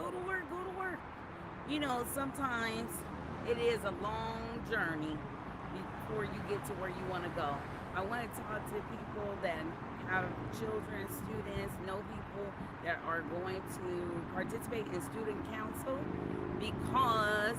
go to work, go to work. You know, sometimes it is a long journey before you get to where you want to go. I want to talk to people that have children, students, know people that are going to participate in student council because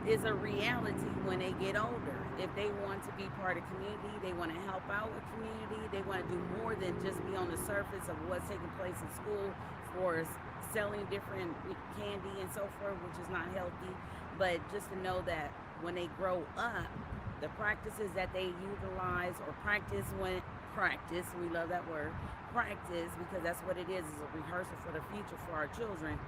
it's a reality when they get older. If they want to be part of community, they want to help out with community, they want to do more than just be on the surface of what's taking place in school for selling different candy and so forth, which is not healthy. But just to know that when they grow up, the practices that they utilize or practice when practice, we love that word, practice, because that's what it is a rehearsal for the future for our children.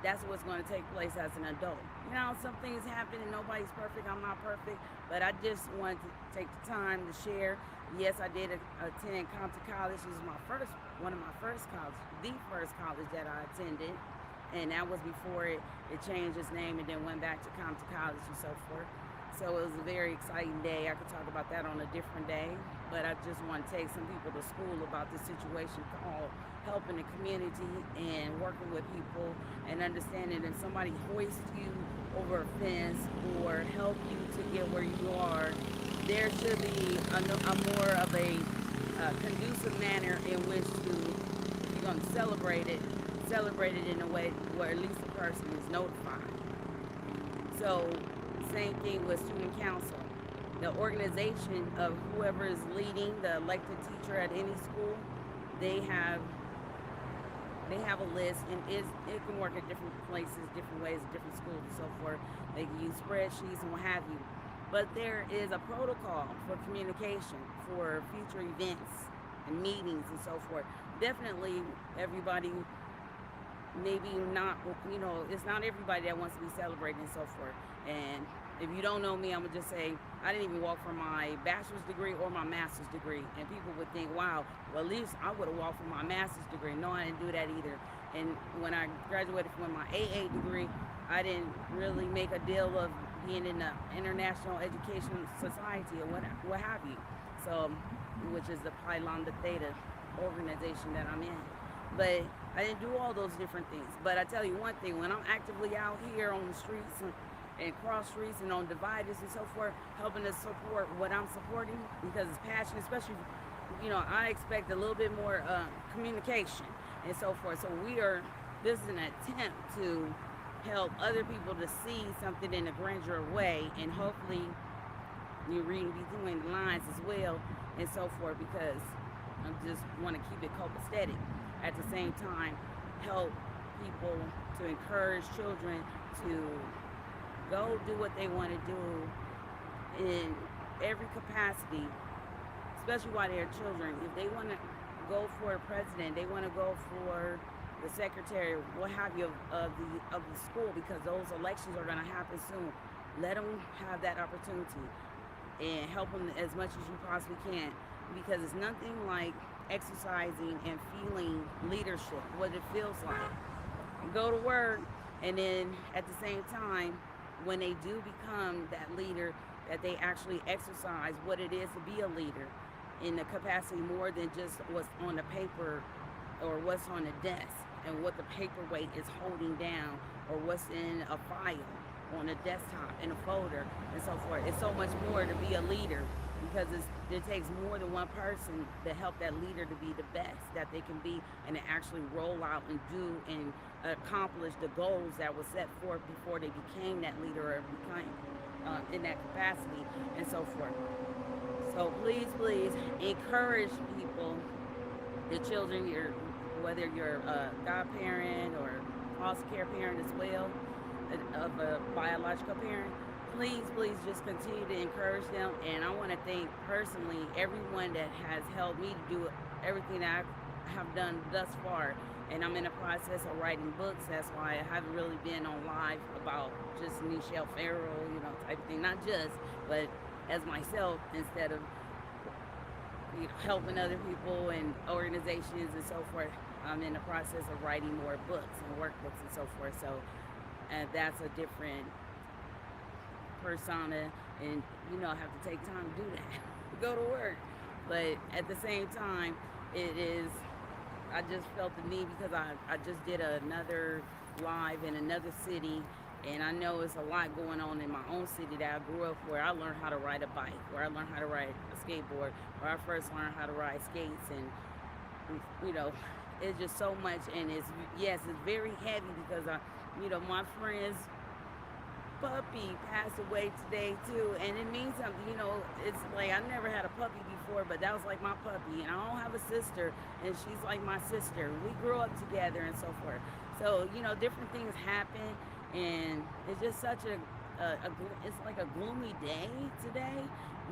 That's what's going to take place as an adult. You know, some things happen and nobody's perfect. I'm not perfect, but I just wanted to take the time to share. Yes, I did attend Compton College. This was one of my first college, the first college that I attended, and that was before it changed its name and then went back to Compton College and so forth. So it was a very exciting day. I could talk about that on a different day, but I just want to take some people to school about this situation called helping the community and working with people and understanding if somebody hoists you over a fence or help you to get where you are, there should be a more of a conducive manner in which to, if you're going to celebrate it in a way where at least the person is notified. So same thing with student council. The organization of whoever is leading the elected teacher at any school, they have a list, and it can work at different places, different ways, different schools and so forth. They can use spreadsheets and what have you. But there is a protocol for communication for future events and meetings and so forth. Definitely everybody, maybe not, you know, it's not everybody that wants to be celebrated and so forth. And if you don't know me, I'm gonna just say I didn't even walk for my bachelor's degree or my master's degree. And people would think, wow, well, at least I would have walked for my master's degree. No, I didn't do that either. And when I graduated from my AA degree, I didn't really make a deal of being in the International Education Society or what have you. So, which is the Pi Lambda Theta organization that I'm in. But I didn't do all those different things. But I tell you one thing, when I'm actively out here on the streets and cross streets and on dividers and so forth, helping to support what I'm supporting because it's passion, especially, you know, I expect a little bit more communication and so forth. So this is an attempt to help other people to see something in a grander way, and hopefully you read between the lines as well and so forth, because I just want to keep it copacetic. At the same time, help people to encourage children to go do what they want to do in every capacity, especially while they're children. If they want to go for a president, they want to go for the secretary, what have you, of the school, because those elections are going to happen soon. Let them have that opportunity and help them as much as you possibly can, because it's nothing like exercising and feeling leadership, what it feels like. Go to work, and then at the same time, when they do become that leader, that they actually exercise what it is to be a leader in the capacity more than just what's on the paper or what's on the desk and what the paperweight is holding down or what's in a file on a desktop in a folder and so forth. It's so much more to be a leader, because it takes more than one person to help that leader to be the best that they can be and to actually roll out and do and accomplish the goals that were set forth before they became that leader or became in that capacity and so forth. So please encourage people, the children, whether you're a godparent or foster care parent as well, of a biological parent, please just continue to encourage them. And I want to thank personally everyone that has helped me to do everything that I have done thus far. And I'm in the process of writing books. That's why I haven't really been on live about just Nichelle Farrell, you know, type of thing. Not just, but as myself, instead of helping other people and organizations and so forth. I'm in the process of writing more books and workbooks and so forth. So that's a different persona, and I have to take time to do that. Go to work. But at the same time, I just felt the need, because I just did another live in another city, and I know it's a lot going on in my own city that I grew up where I learned how to ride a bike, where I learned how to ride a skateboard, where I first learned how to ride skates, and you know, it's just so much, and it's yes, it's very heavy because my friends puppy passed away today too, and it means something. It's like I never had a puppy before, but that was like my puppy, and I don't have a sister, and she's like my sister. We grew up together and so forth. So different things happen, and it's just such it's like a gloomy day today,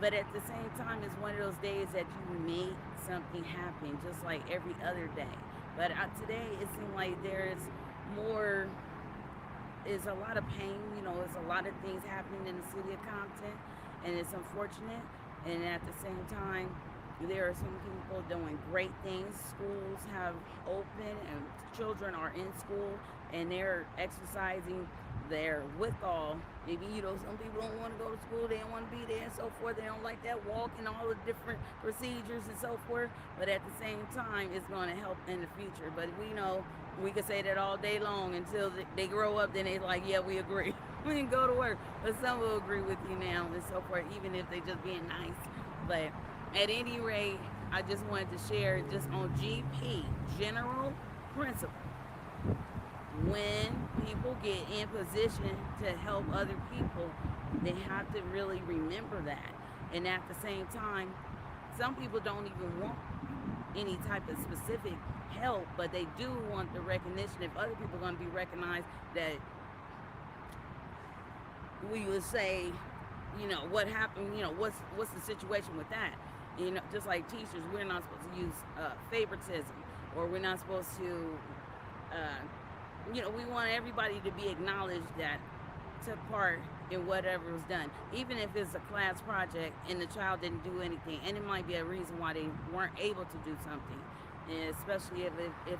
but at the same time, it's one of those days that you make something happen, just like every other day. But today, it seemed like there's more is a lot of pain. There's a lot of things happening in the city of Compton, and it's unfortunate. And at the same time, there are some people doing great things. Schools have opened, and children are in school, and they're exercising their withal. Maybe some people don't want to go to school, they don't want to be there, and so forth. They don't like that walk and all the different procedures and so forth. But at the same time, it's going to help in the future. But we know we can say that all day long until they grow up. Then they're like, yeah, we agree. We can go to work. But some will agree with you now and so forth, even if they just being nice. But at any rate, I just wanted to share just on GP, general principle. When people get in position to help other people, they have to really remember that. And at the same time, some people don't even want any type of specific help, but they do want the recognition. If other people are going to be recognized, that we would say, what happened, what's the situation with that? Just like teachers, we're not supposed to use favoritism, or we're not supposed to, we want everybody to be acknowledged that took part in whatever was done, even if it's a class project and the child didn't do anything, and it might be a reason why they weren't able to do something, and especially if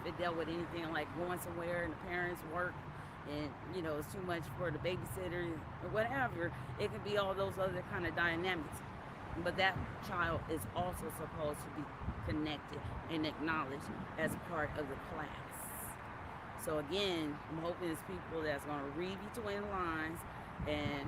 it dealt with anything like going somewhere and the parents work, and it's too much for the babysitter or whatever. It could be all those other kind of dynamics, but that child is also supposed to be connected and acknowledged as part of the class. So again, I'm hoping it's people that's going to read between the lines and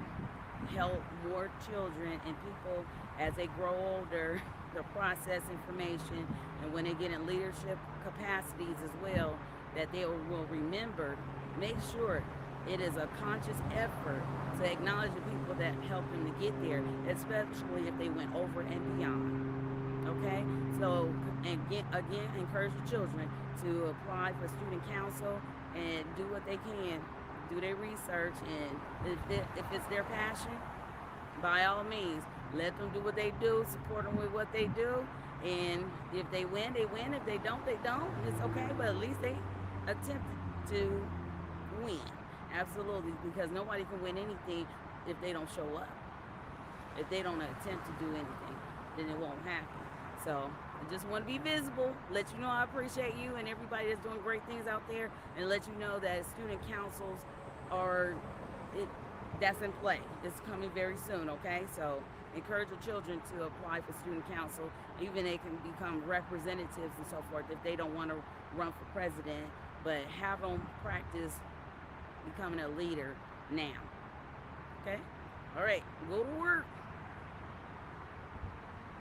help more children and people as they grow older to process information, and when they get in leadership capacities as well, that they will remember, make sure it is a conscious effort to acknowledge the people that helped them to get there, especially if they went over and beyond. Okay, so again, encourage the children to apply for student council and do what they can, do their research, and if it's their passion, by all means, let them do what they do, support them with what they do, and if they win, they win. If they don't, they don't. It's okay, but at least they attempted to win. Absolutely, because nobody can win anything if they don't show up. If they don't attempt to do anything, then it won't happen. So I just want to be visible, let you know I appreciate you and everybody that's doing great things out there, and let you know that student councils that's in play. It's coming very soon, okay? So encourage your children to apply for student council. Even they can become representatives and so forth if they don't want to run for president, but have them practice becoming a leader now. Okay? All right, go to work.